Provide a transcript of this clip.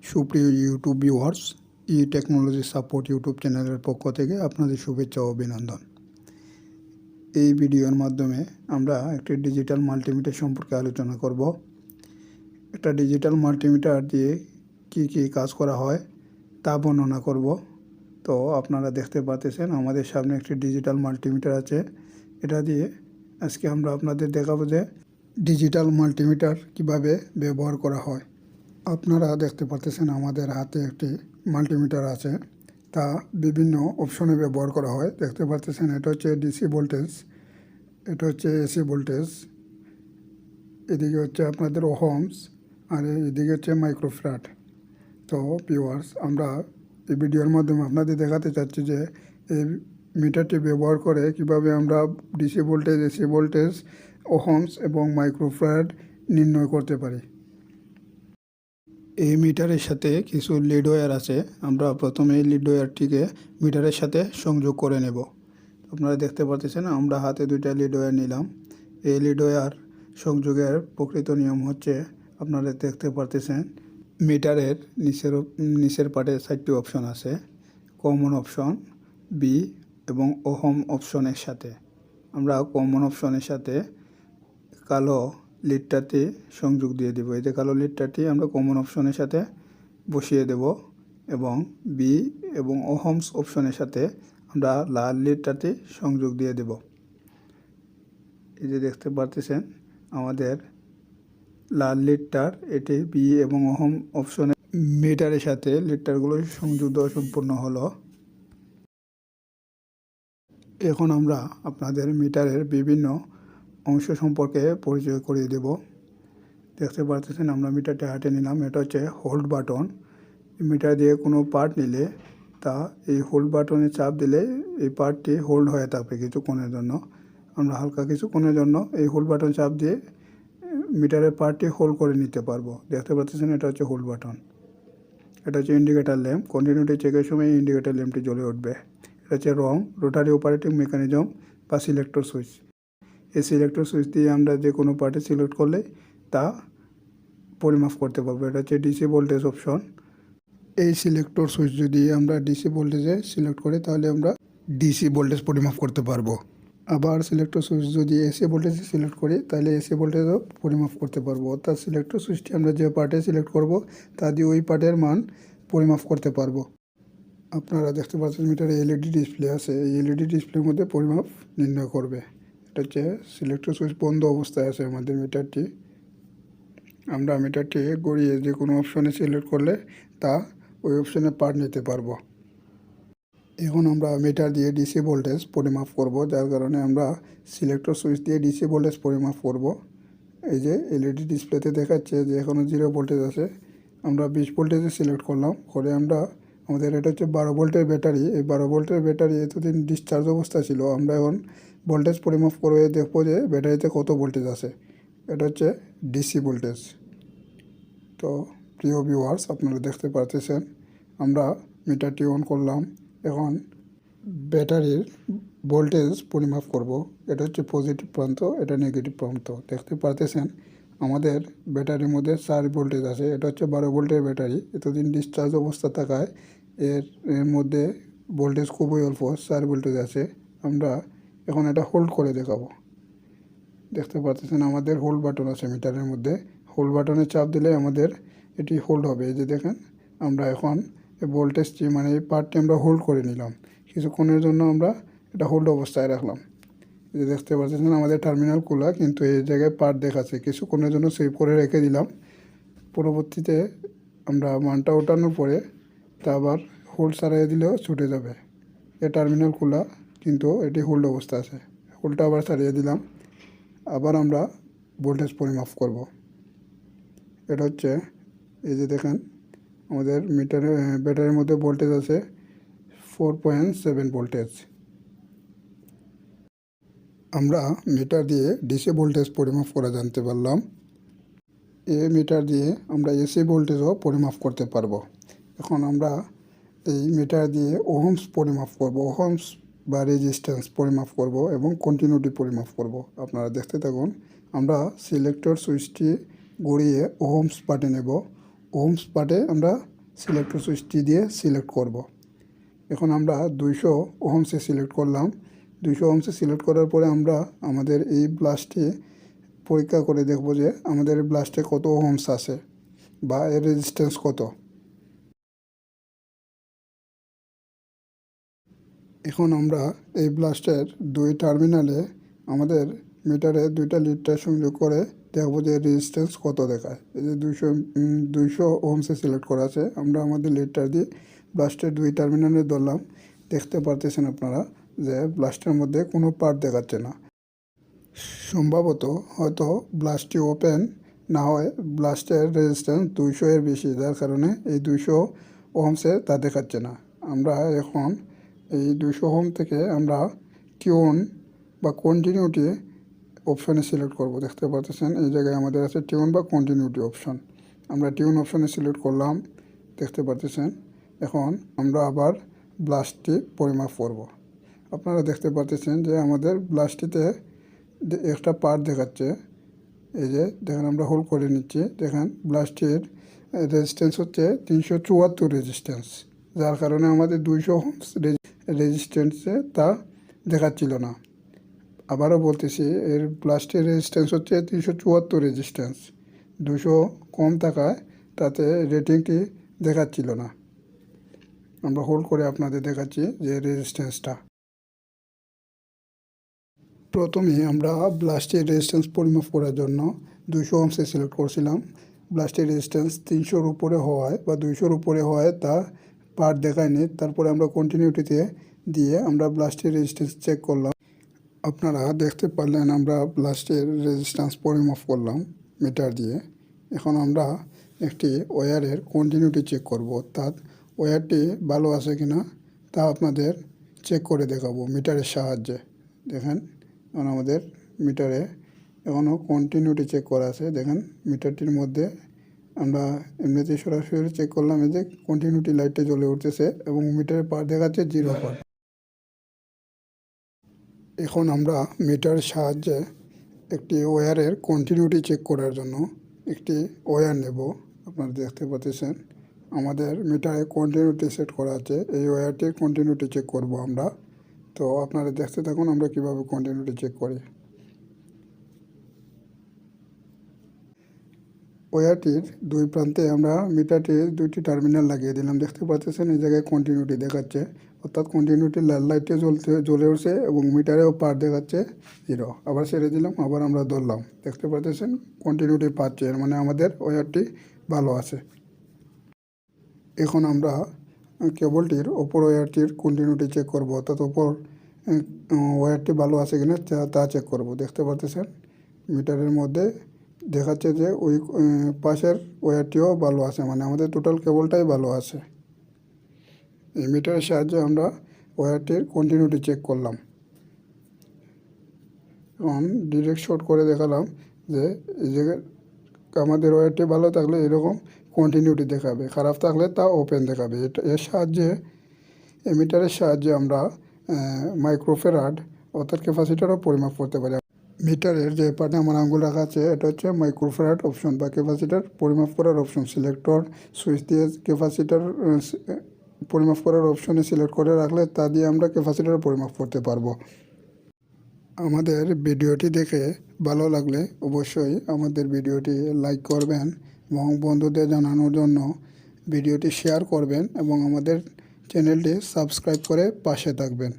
সুপ্রিয় YouTube viewers, ই technology support YouTube চ্যানেলের পক্ষ থেকে আপনাদের শুভেচ্ছা ও অভিনন্দন। এই ভিডিওর মাধ্যমে আমরা একটি ডিজিটাল মাল্টিমিটার সম্পর্কে আলোচনা করব। একটা ডিজিটাল মাল্টিমিটার দিয়ে কি কাজ করা হয় তা বর্ণনা করব। তো আপনারা দেখতে পাচ্ছেন আমাদের সামনে একটি ডিজিটাল মাল্টিমিটার আছে। এটা দিয়ে আজকে আমরা আপনাদের দেখাবো যে ডিজিটাল মাল্টিমিটার কিভাবে ব্যবহার করা হয়। আপনারা দেখতে পাচ্ছেন আমাদের হাতে একটি মাল্টিমিটার আছে, তা বিভিন্ন অপশনে ব্যবহার করা হয়। দেখতে পাচ্ছেন এটা হচ্ছে ডিসি ভোল্টেজ, এটা হচ্ছে এসি ভোল্টেজ, এদিকে হচ্ছে আপনাদের ওহমস, আর এদিকে হচ্ছে মাইক্রোফ্যারাড। তো ভিউয়ার্স, আমরা এই ভিডিওর মাধ্যমে আপনাদের দেখাতে চাচ্ছি যে এই মিটারটি ব্যবহার করে কিভাবে আমরা DC voltage, AC voltage, Ohm's এবং মাইক্রোফ্যারাড নির্ণয় করতে পারি। এই মিটারের সাথে কিছু লিড ওয়্যার আছে। আমরা প্রথমে এই লিড ওয়্যারটিকে মিটারের সাথে সংযোগ করে নেব। আপনারা দেখতে পাচ্ছেন আমরা হাতে দুইটা লিড ওয়্যার নিলাম। এই লিড ওয়্যার সংযোগের প্রকৃত নিয়ম হচ্ছে, আপনারা দেখতে পাচ্ছেন মিটারের নিচের পাটে 4টি অপশন আছে, কমন অপশন, বি এবং ওহম অপশনের সাথে। আমরা কমন অপশনের সাথে কালো লিডটাতে সংযোগ দিয়ে দেব। এই যে কালো লিডটাটি আমরা কমন অপশনের সাথে বসিয়ে দেব এবং বি এবং ওহমস অপশনের সাথে আমরা লাল লিডটাতে সংযোগ দিয়ে দেব। এই যে দেখতে পাচ্ছেন আমাদের লাল লিডটার এটি বি এবং ওহম অপশনের মিটারের সাথে লিডটারগুলো সংযোগ দেওয়া সম্পূর্ণ হলো। এখন আমরা আপনাদের মিটারের বিভিন্ন অংশ সম্পর্কে পরিচয় করিয়ে দেব। দেখতে পাচ্ছেন আমরা মিটারটি হাতে নিলাম। এটা হচ্ছে হোল্ড বাটন। মিটার দিয়ে কোনো পার্ট নিলে তা এই হোল্ড বাটনে চাপ দিলে এই পার্টটি হোল্ড হয়ে থাকবে কিছুক্ষণের জন্য। আমরা হালকা কিছুক্ষণের জন্য এই হোল্ড বাটন চাপ দিয়ে মিটারের পার্টটি হোল্ড করে নিতে পারবো। দেখতে পাচ্ছেন এটা হচ্ছে হোল্ড বাটন। এটা হচ্ছে ইন্ডিকেটার ল্যাম্প। কন্টিনিউটি চেকের সময় ইন্ডিকেটার ল্যাম্পটি জ্বলে উঠবে। এটা হচ্ছে রোটারি অপারেটিং মেকানিজম বা সিলেক্টর সুইচ। এই সিলেক্টর সুইচ দিয়ে আমরা যে কোনো পার্টে সিলেক্ট করলে তা পরিমাপ করতে পারবো। এটা হচ্ছে ডিসি ভোল্টেজ অপশন। এই সিলেক্টর সুইচ যদি আমরা ডিসি ভোল্টেজে সিলেক্ট করি তাহলে আমরা ডিসি ভোল্টেজ পরিমাপ করতে পারবো। আবার সিলেক্টর সুইচ যদি এসি ভোল্টেজে সিলেক্ট করি তাহলে এসি ভোল্টেজও পরিমাপ করতে পারবো। অর্থাৎ সিলেক্টর সুইচটি আমরা যে পার্টে সিলেক্ট করব তা দিয়ে ওই পার্টের মান পরিমাপ করতে পারবো। আপনারা দেখতে পাচ্ছেন মিটারে এলইডি ডিসপ্লে আছে। এই এলইডি ডিসপ্লের মধ্যে পরিমাপ নির্ণয় করবে। এটা হচ্ছে সিলেক্টর সুইচ বন্ধ অবস্থায় আছে আমাদের মিটারটি। আমরা মিটারটি গড়িয়ে যে কোনো অপশনে সিলেক্ট করলে তা ওই অপশনে পার্ট নিতে পারবো। এখন আমরা মিটার দিয়ে ডিসি ভোল্টেজ পরিমাপ করব, যার কারণে আমরা সিলেক্টর সুইচ দিয়ে ডিসি ভোল্টেজ পরিমাপ করব। এই যে এলইডি ডিসপ্লেতে দেখাচ্ছে যে এখনও 0 ভোল্টেজ আছে। আমরা 20 ভোল্টেজে সিলেক্ট করলাম, করে আমরা আমাদের এটা হচ্ছে 12 ভোল্টের ব্যাটারি। এই 12 ভোল্টের ব্যাটারি এতদিন ডিসচার্জ অবস্থা ছিল। আমরা এখন ভোল্টেজ পরিমাপ করে দেখবো যে ব্যাটারিতে কত ভোল্টেজ আছে। এটা হচ্ছে ডিসি ভোল্টেজ। তো প্রিয় ভিউয়ার্স, আপনারা দেখতে পাচ্ছেন আমরা মিটারটি অন করলাম। এখন ব্যাটারির ভোল্টেজ পরিমাপ করব। এটা হচ্ছে পজিটিভ প্রান্ত, এটা নেগেটিভ প্রান্ত। দেখতে পাচ্ছেন আমাদের ব্যাটারির মধ্যে 4 ভোল্টেজ আছে। এটা হচ্ছে 12 ভোল্টের ব্যাটারি। এতদিন ডিসচার্জ অবস্থা থাকায় এর মধ্যে ভোল্টেজ খুবই অল্প, 4 ভোল্টেজ আছে। আমরা এখন এটা হোল্ড করে দেখাবো। দেখতে পাচ্ছেন আমাদের হোল্ড বাটন আছে মিটারের মধ্যে। হোল্ড বাটনে চাপ দিলে আমাদের এটি হোল্ড হবে। এই যে দেখেন আমরা এখন এই ভোল্টেজটি মানে এই পার্টটি আমরা হোল্ড করে নিলাম। কিছুক্ষণের জন্য আমরা এটা হোল্ড অবস্থায় রাখলাম। এই যে দেখতে পাচ্ছেন আমাদের টার্মিনাল খোলা, কিন্তু এই জায়গায় পার্ট দেখাচ্ছে। কিছুক্ষণের জন্য সেভ করে রেখে দিলাম। পরবর্তীতে আমরা মানটা ওঠানোর পরে তা আবার হোল্ড ছাড়িয়ে দিলেও ছুটে যাবে। এই টার্মিনাল খোলা, কিন্তু এটি হোল্ড অবস্থা আছে। হোল্ডটা আবার ছাড়িয়ে দিলাম। আবার আমরা ভোল্টেজ পরিমাপ করব। এটা হচ্ছে এই যে দেখেন আমাদের মিটারের ব্যাটারির মধ্যে ভোল্টেজ আছে 4.7 ভোল্টেজ। আমরা মিটার দিয়ে ডিসি ভোল্টেজ পরিমাপ করা জানতে পারলাম। এই মিটার দিয়ে আমরা এসি ভোল্টেজও পরিমাপ করতে পারবো। এখন আমরা এই মিটার দিয়ে ওহমস পরিমাপ করব, ওহমস বা রেজিস্ট্যান্স পরিমাপ করব এবং কন্টিনিউটি পরিমাপ করব। আপনারা দেখতে থাকুন। আমরা সিলেক্টর সুইচটি ঘুরিয়ে ওহমস পার্টে নেব। ওহমস পার্টে আমরা সিলেক্টর সুইচটি দিয়ে সিলেক্ট করব। এখন আমরা 200 ওহমসে সিলেক্ট করলাম। 200 ওহমসে সিলেক্ট করার পরে আমরা আমাদের এই ব্লাস্টটি পরীক্ষা করে দেখব যে আমাদের ব্লাস্টে কত ওহমস আছে বা এর রেজিস্ট্যান্স কত। এখন আমরা এই ব্লাস্টের 2 টার্মিনালে আমাদের মিটারে 2টা লিডটা সংযোগ করে দেখব যে রেজিস্ট্যান্স কত দেখায়। এই যে 200 ওহমসে সিলেক্ট করা আছে, আমরা আমাদের লিডটা দিয়ে ব্লাস্টের 2 টার্মিনালে ধরলাম। দেখতে পারতেছেন আপনারা যে ব্লাস্টের মধ্যে কোনো পার্ট দেখাচ্ছে না। সম্ভবত হয়তো ব্লাস্টটি ওপেন না হয় ব্লাস্টের রেজিস্ট্যান্স 200 এর বেশি, যার কারণে এই 200 ওহমসে তা দেখাচ্ছে না। আমরা এখন এই 200 ওহম থেকে আমরা টিউন বা কন্টিনিউটি অপশনে সিলেক্ট করব। দেখতে পাচ্ছেন এই জায়গায় আমাদের আছে টিউন বা কন্টিনিউটি অপশন। আমরা টিউন অপশনে সিলেক্ট করলাম, দেখতে পাচ্ছেন। এখন আমরা আবার ব্লাস্টটি পরিমাপ করব। আপনারা দেখতে পাচ্ছেন যে আমাদের ব্লাস্টটিতে একটা পার্ট দেখাচ্ছে। এই যে দেখেন, আমরা হোল্ড করে নিচ্ছি। দেখেন ব্লাস্টের রেজিস্ট্যান্স হচ্ছে 374 রেজিস্ট্যান্স, যার কারণে আমাদের 200 ওহমস রেজিস্ট্যান্সে তা দেখাচ্ছিল না। আবারও বলতেছি, এর ব্লাস্টের রেজিস্ট্যান্স হচ্ছে 374 রেজিস্ট্যান্স। 200 কম থাকায় তাতে রেটিংটি দেখাচ্ছিল না। আমরা হোল্ড করে আপনাদের দেখাচ্ছি যে রেজিস্ট্যান্সটা। প্রথমে আমরা ব্লাস্টের রেজিস্ট্যান্স পরিমাপ করার জন্য 200 ওহমসে সিলেক্ট করছিলাম। ব্লাস্টের রেজিস্ট্যান্স 300-র উপরে হওয়ায় বা 200-র উপরে হওয়ায় তা পার্ট দেখায়নি। তারপরে আমরা কন্টিনিউটিতে দিয়ে আমরা ব্লাস্টের রেজিস্ট্যান্স চেক করলাম। আপনারা দেখতে পারলেন আমরা ব্লাস্টের রেজিস্ট্যান্স পরিমাপ করলাম মিটার দিয়ে। এখন আমরা একটি ওয়্যারের কন্টিনিউটি চেক করব, অর্থাৎ ওয়্যারটি ভালো আছে কিনা তা আপনাদের চেক করে দেখাবো মিটারের সাহায্যে। দেখেন, এখন আমাদের মিটারে এখনও কন্টিনিউটি চেক করা আছে। দেখেন মিটারটির মধ্যে আমরা এমনিতেই সরাসরি চেক করলাম, এই যে কন্টিনিউটি লাইটটা জ্বলে উঠতেছে এবং মিটারের পার্ট দেখাচ্ছে 0 পার্ট। এখন আমরা মিটারের সাহায্যে একটি ওয়্যারের কন্টিনিউটি চেক করার জন্য একটি ওয়্যার নেব। আপনারা দেখতে পাচ্ছেন আমাদের মিটারে কন্টিনিউটি সেট করা আছে। এই ওয়্যারটির কন্টিনিউটি চেক করব আমরা। তো আপনারা দেখতে থাকুন আমরা কিভাবে কন্টিনিউটি চেক করি। ওয়্যারটির 2 প্রান্তে আমরা মিটারটির 2টি টার্মিনাল লাগিয়ে দিলাম। দেখতে পাচ্ছেন এই জায়গায় কন্টিনিউটি দেখাচ্ছে, অর্থাৎ কন্টিনিউটি লাল লাইটে জ্বলে উঠছে এবং মিটারেও পার দেখাচ্ছে 0। আবার ছেড়ে দিলাম, আবার আমরা ধরলাম। দেখতে পাচ্ছেন কন্টিনিউটি পাচ্ছে, এর মানে আমাদের ওয়্যারটি ভালো আছে। এখন আমরা কেবলটির ওপর ওয়্যারটির কন্টিনিউটি চেক করব, অর্থাৎ ওপর ওয়্যারটি ভালো আছে কিনা তা চেক করব। দেখতে পাচ্ছেন মিটারের মধ্যে দেখাচ্ছে যে ওই পাশের ওয়্যারটিও ভালো আছে, মানে আমাদের টোটাল কেবলটাই ভালো আছে। এই মিটারের সাহায্যে আমরা ওয়্যারটির কন্টিনিউটি চেক করলাম এবং ডিরেক্ট শর্ট করে দেখালাম যে এই জায়গায় আমাদের ওয়্যারটি ভালো থাকলে এরকম কন্টিনিউটি দেখাবে, খারাপ থাকলে তা ওপেন দেখাবে। এর সাহায্যে এই মিটারের সাহায্যে আমরা মাইক্রোফ্যারাড অর্থাৎ ক্যাপাসিটারও পরিমাপ করতে পারি। মিটারের যে পার্টে আমার আঙ্গুল রাখা আছে এটা হচ্ছে মাইক্রোফ্যারাড অপশন বা ক্যাপাসিটার পরিমাপ করার অপশন। সিলেক্টর সুইচ দিয়ে ক্যাপাসিটার পরিমাপ করার অপশনে সিলেক্ট করে রাখলে তা দিয়ে আমরা ক্যাপাসিটার পরিমাপ করতে পারবো। আমাদের ভিডিওটি দেখে ভালো লাগলে অবশ্যই আমাদের ভিডিওটি লাইক করবেন এবং বন্ধুদের জানানোর জন্য ভিডিওটি শেয়ার করবেন এবং আমাদের চ্যানেলটি সাবস্ক্রাইব করে পাশে থাকবেন।